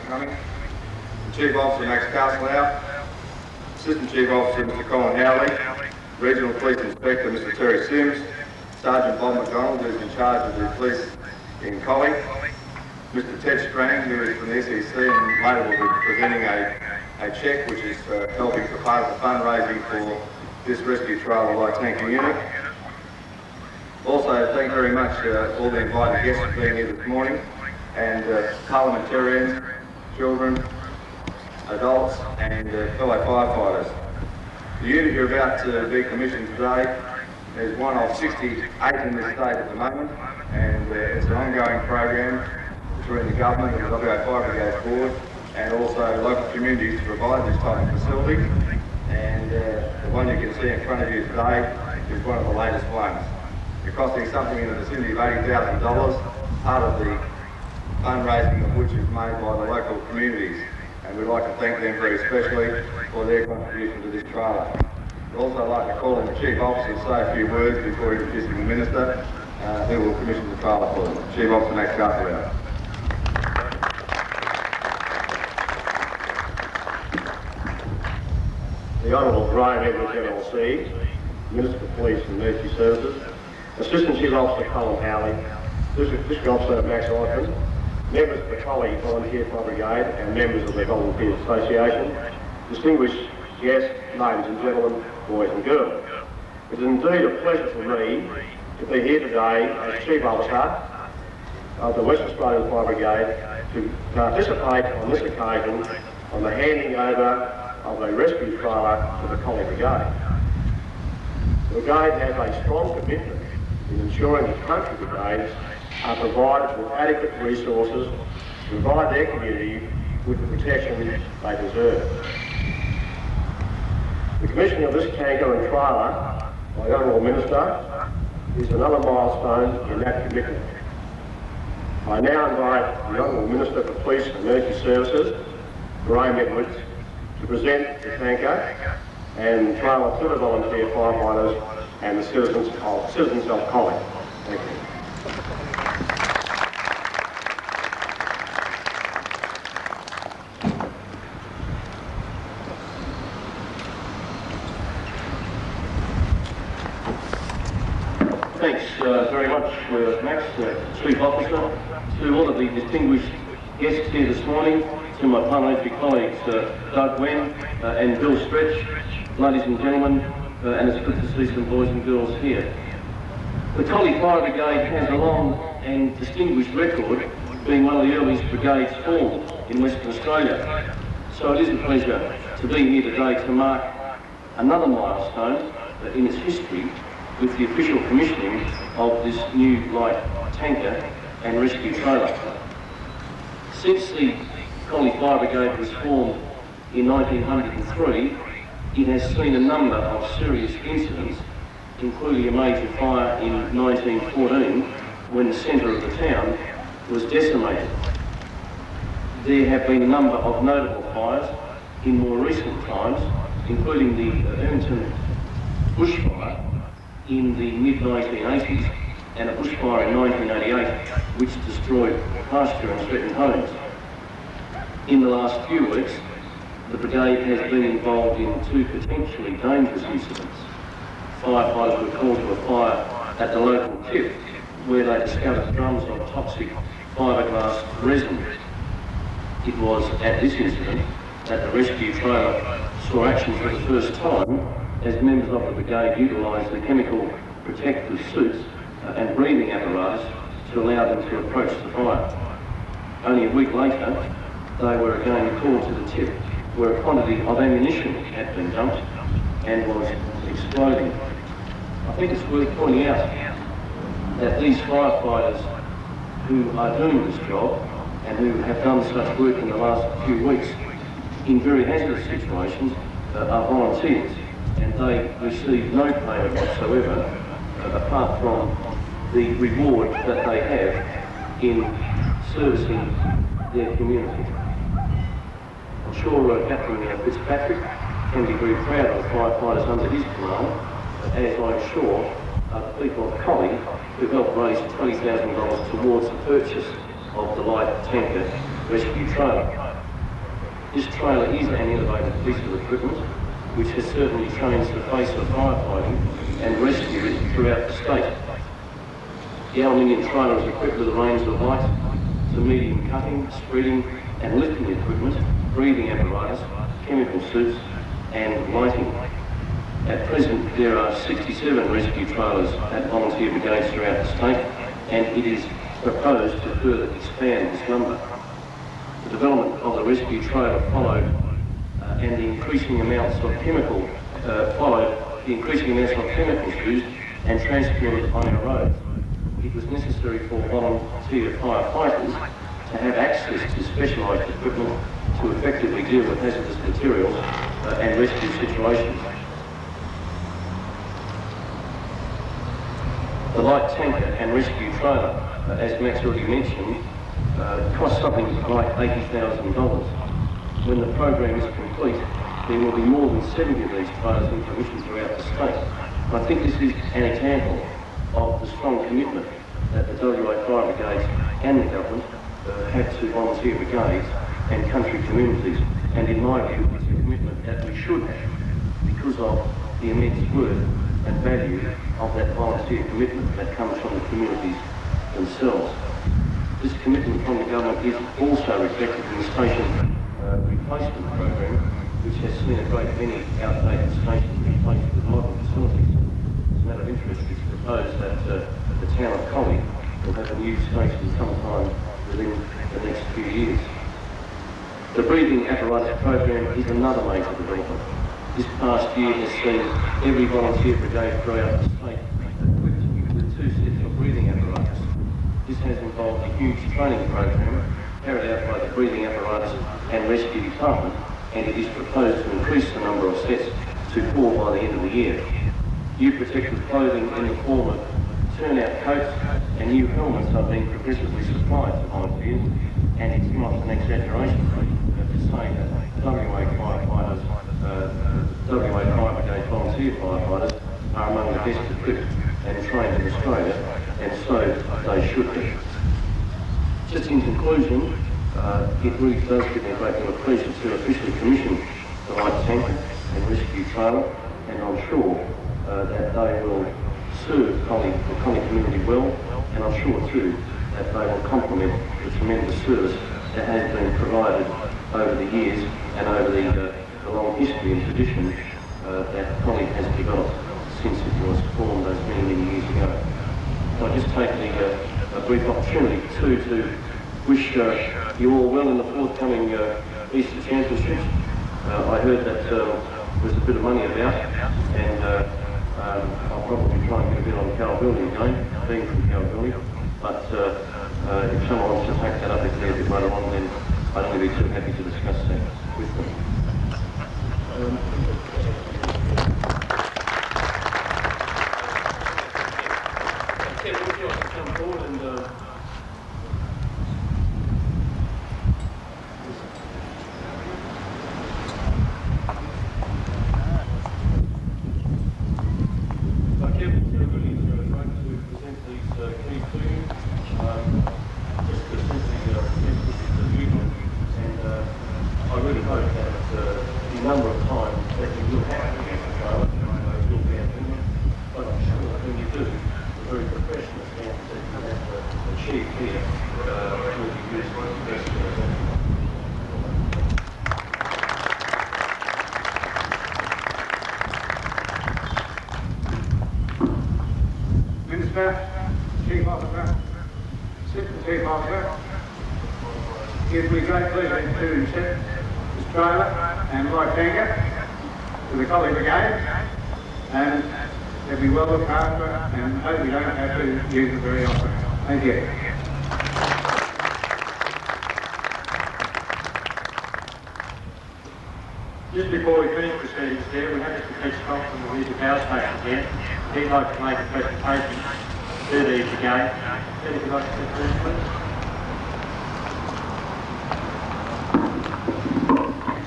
coming. The Chief Officer Max Carslow, Assistant Chief Officer Mr Colin Howley, Regional Police Inspector Mr Terry Sims, Sergeant Bob McDonald, who is in charge of the police in Collie, Mr Ted Strang, who is from the SEC and later will be presenting a cheque which is helping for part of the fundraising for this rescue trial light tanker unit. Also, thank very much all the invited guests for being here this morning, and parliamentarians, children, adults and fellow firefighters. The unit you're about to be commissioned today is one of 68 in this state at the moment, and it's an ongoing program between the government and the WA Fire Brigade Board and also local communities to provide this type of facility. And the one you can see in front of you today is one of the latest ones. It's costing something in the vicinity of $80,000, part of the fundraising of which is made by the local communities. And we'd like to thank them very especially for their contribution to this trailer. I'd also like to call on the Chief Officer to say a few words before introducing the Minister, who will commission the trailer for them. Chief Officer Max Carslow. The Honourable Brian Edwards LLC, Minister for Police and Emergency Services, Assistant Chief Officer Colin Howley, District Officer Max Osmond, members of the Collie Volunteer Fire Brigade and members of the Volunteer Association, distinguished guests, ladies and gentlemen, boys and girls. It is indeed a pleasure for me to be here today as Chief Officer of the West Australian Fire Brigade to participate on this occasion on the handing over of a rescue trailer to the Collie Brigade. The Brigade has a strong commitment in ensuring that country brigades are provided with adequate resources to provide their community with the protection they deserve. The commissioning of this tanker and trailer by the Honourable Minister is another milestone in that commitment. I now invite the Honourable Minister for Police and Emergency Services, Brian Edwards, to present the tanker and trailer to the volunteer firefighters and the citizens of Collie. Thank you. Thanks very much, Max, Chief Officer, to all of the distinguished guests here this morning, to my parliamentary colleagues, Doug Wen and Bill Stretch, ladies and gentlemen, and it's good to see some boys and girls here. The Collie Fire Brigade has a long and distinguished record, being one of the earliest brigades formed in Western Australia. So it is a pleasure to be here today to mark another milestone in its history with the official commissioning of this new light tanker and rescue trailer. Since the Collie Fire Brigade was formed in 1903, it has seen a number of serious incidents, including a major fire in 1914 when the centre of the town was decimated. There have been a number of notable fires in more recent times, including the Errington bushfire in the mid-1980s and a bushfire in 1988 which destroyed pasture and threatened homes. In the last few weeks, the brigade has been involved in two potentially dangerous incidents. Firefighters were called to a fire at the local tip where they discovered drums of toxic fiberglass resin. It was at this incident that the rescue trailer saw action for the first time as members of the brigade utilised the chemical protective suits and breathing apparatus to allow them to approach the fire. Only a week later, they were again called to the tip where a quantity of ammunition had been dumped and was exploding. I think it's worth pointing out that these firefighters who are doing this job and who have done such work in the last few weeks in very hazardous situations are volunteers, and they receive no payment whatsoever apart from the reward that they have in servicing their community. I'm sure Captain Fitzpatrick can be very proud of the firefighters under his command, as I'm sure the people of Collie who helped raise $20,000 towards the purchase of the light tanker rescue trailer. This trailer is an innovative piece of equipment which has certainly changed the face of firefighting and rescue throughout the state. The aluminium trailer is equipped with a range of light to medium cutting, spreading and lifting equipment, breathing apparatus, chemical suits and lighting. At present there are 67 rescue trailers at volunteer brigades throughout the state, and it is proposed to further expand this number. The development of the rescue trailer followed and the increasing amounts of chemicals used and transported on our roads. It was necessary for volunteer firefighters to have access to specialised equipment to effectively deal with hazardous materials and rescue situations. The light tanker and rescue trailer, as Max already mentioned, cost something like $80,000. When the program is complete, there will be more than 70 of these trailers in commission throughout the state. I think this is an example of the strong commitment that the WA Fire Brigades and the government have to volunteer brigades and country communities. And in my view, it's a commitment that we should have because of the immense worth and value of that volunteer commitment that comes from the communities themselves. This commitment from the government is also reflected in the station replacement program, which has seen a great many outdated stations replaced with modern facilities. As a matter of interest, it's proposed that the town of Collie will have a new station sometime within the next few years. The breathing apparatus program is another major development. This past year has seen every volunteer brigade throughout the state equipped with 2 sets of breathing apparatus. This has involved a huge training program carried out by the breathing apparatus and rescue department, and it is proposed to increase the number of sets to 4 by the end of the year. New protective clothing in the form of turnout coats and new helmets are being progressively supplied to volunteers, and it's not an exaggeration to say that WA firefighters, WA Fire Brigade volunteer firefighters are among the best equipped and trained in Australia, and so they should be. Just in conclusion, it really does give me a great deal of pleasure to officially commission the light tanker and rescue trailer, and I'm sure that they will serve the Collie community well, and I'm sure too that they will complement the tremendous service that has been provided over the years and over the long history and tradition that Collie has developed since it was formed those many, many years ago. I'll just take a brief opportunity to wish you all well in the forthcoming Easter Championships. I heard that there's a bit of money about, and I'll probably try and get a bit on Kalgoorlie again, being from Kalgoorlie. But if someone wants to take that up with me a bit later on, then I'd only be too happy to discuss that with them. Kevin, would you like to come forward and Chief Officer, Assistant Chief Officer, it gives me great pleasure to accept this trailer and light tanker to the Collie Brigade, and they'll be well looked after, and hope we don't have to use it very often. Thank you. Just before we finish proceedings there, we have Mr. Pete Scott from the Resue Power Station here. He'd like to make a presentation to the brigade. If you'd like to sit first, please.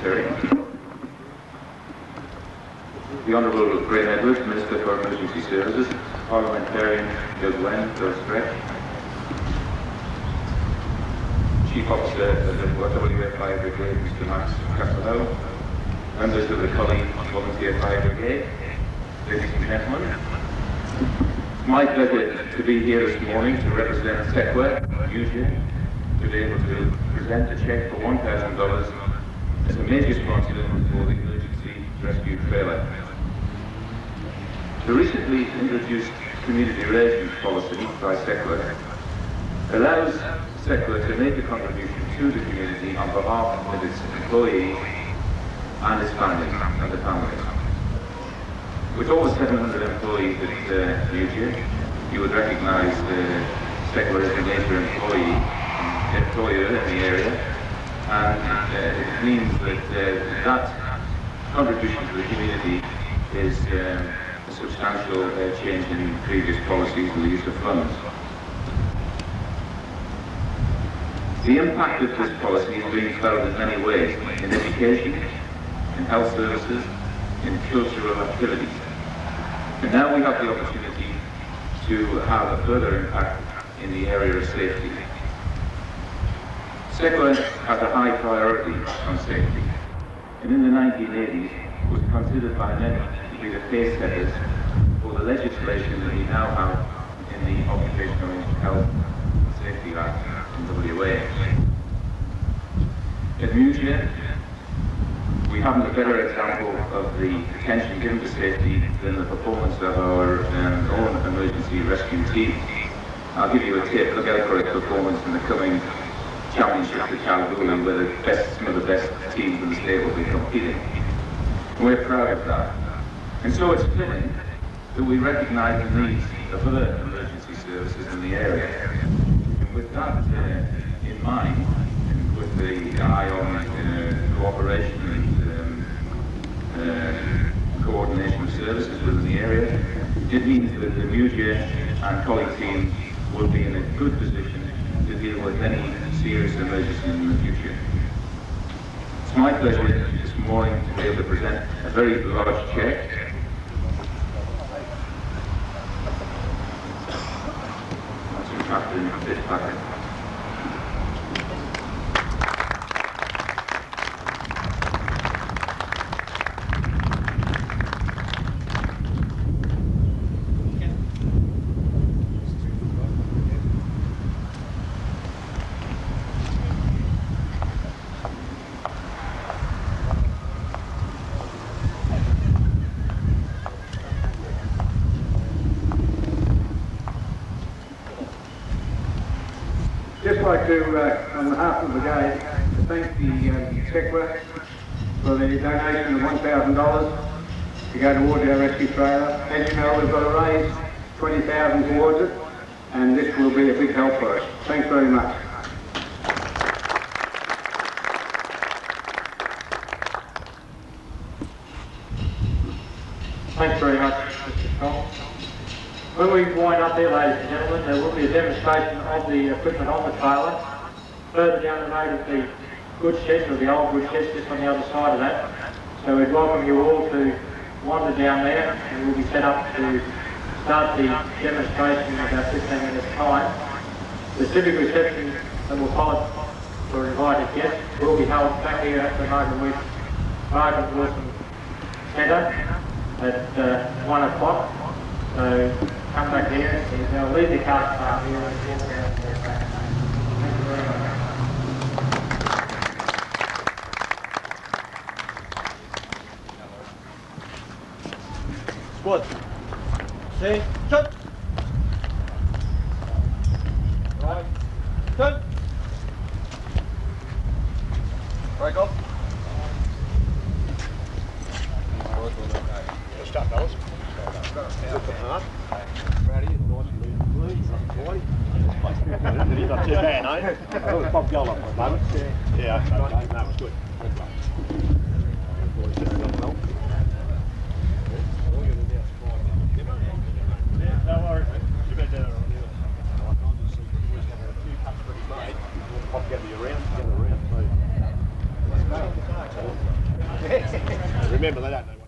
Terry. The Honourable Graham Edwards, Minister for Emergency Services, Parliamentarian Bill Gwen, Bill Stretch, Chief Officer of the WA Fire Brigade, Mr. Max Castello, members of the Collie Volunteer Fire Brigade, ladies and gentlemen. It's my pleasure to be here this morning to represent SEQA, usually, to be able to present a cheque for $1,000 as a major sponsor for the emergency rescue trailer. The recently introduced community relations policy by SEQA allows SEQA to make a contribution to the community on behalf of its employees and its families and the families. With over 700 employees at Resue, you would recognise SEQA as a major employer in the area, and it means that that contribution to the community is a substantial change in previous policies and the use of funds. The impact of this policy is being felt in many ways, in education, in health services, in cultural activities. And now we have the opportunity to have a further impact in the area of safety. SEQA has a high priority on safety, and in the 1980s was considered by many to be the pace setters for the legislation that we now have in the Occupational Health and Safety Act in WA. At Resue, we haven't a better example of the attention given to safety than the performance of our own emergency rescue team. I'll give you a tip: look out for its performance in the coming championship at Kalgoorlie, where some of the best teams in the state will be competing. And we're proud of that. And so it's fitting that we recognise the needs of other emergency services in the area. And with that in mind, and with the eye on cooperation and coordination of services within the area, it means that the Resue and Collie team will be in a good position to deal with any serious emergencies in the future. It's my pleasure this morning to be able to present a very large cheque. That's wrapped in this packet. Just like to, on behalf of the brigade, to thank the SEQA for the donation of $1,000 to go towards our rescue trailer. As you know, we've got to raise $20,000 towards it, and this will be a big help for us. Thanks very much. Thanks very much, Mr. Scott. When we wind up there, ladies and gentlemen, there will be a demonstration of the equipment on the trailer. Further down the road is the goods shed, or the old goods shed, just on the other side of that. So we'd welcome you all to wander down there, and we'll be set up to start the demonstration in about 15 minutes' time. The civic reception that will follow for invited guests will be held back here at the Margaret Wilson Centre at 1 o'clock. So come back here and they'll leave the car park here and walk down there back. Thank you very much. Squad. See? Cut. Right. Cut. Break off. Start, fellas. He's not too bad, eh? That was Bob Goller for a moment. Yeah, okay, that was good. No worries. You better do it on the other. Pop together around, Remember, they don't know what.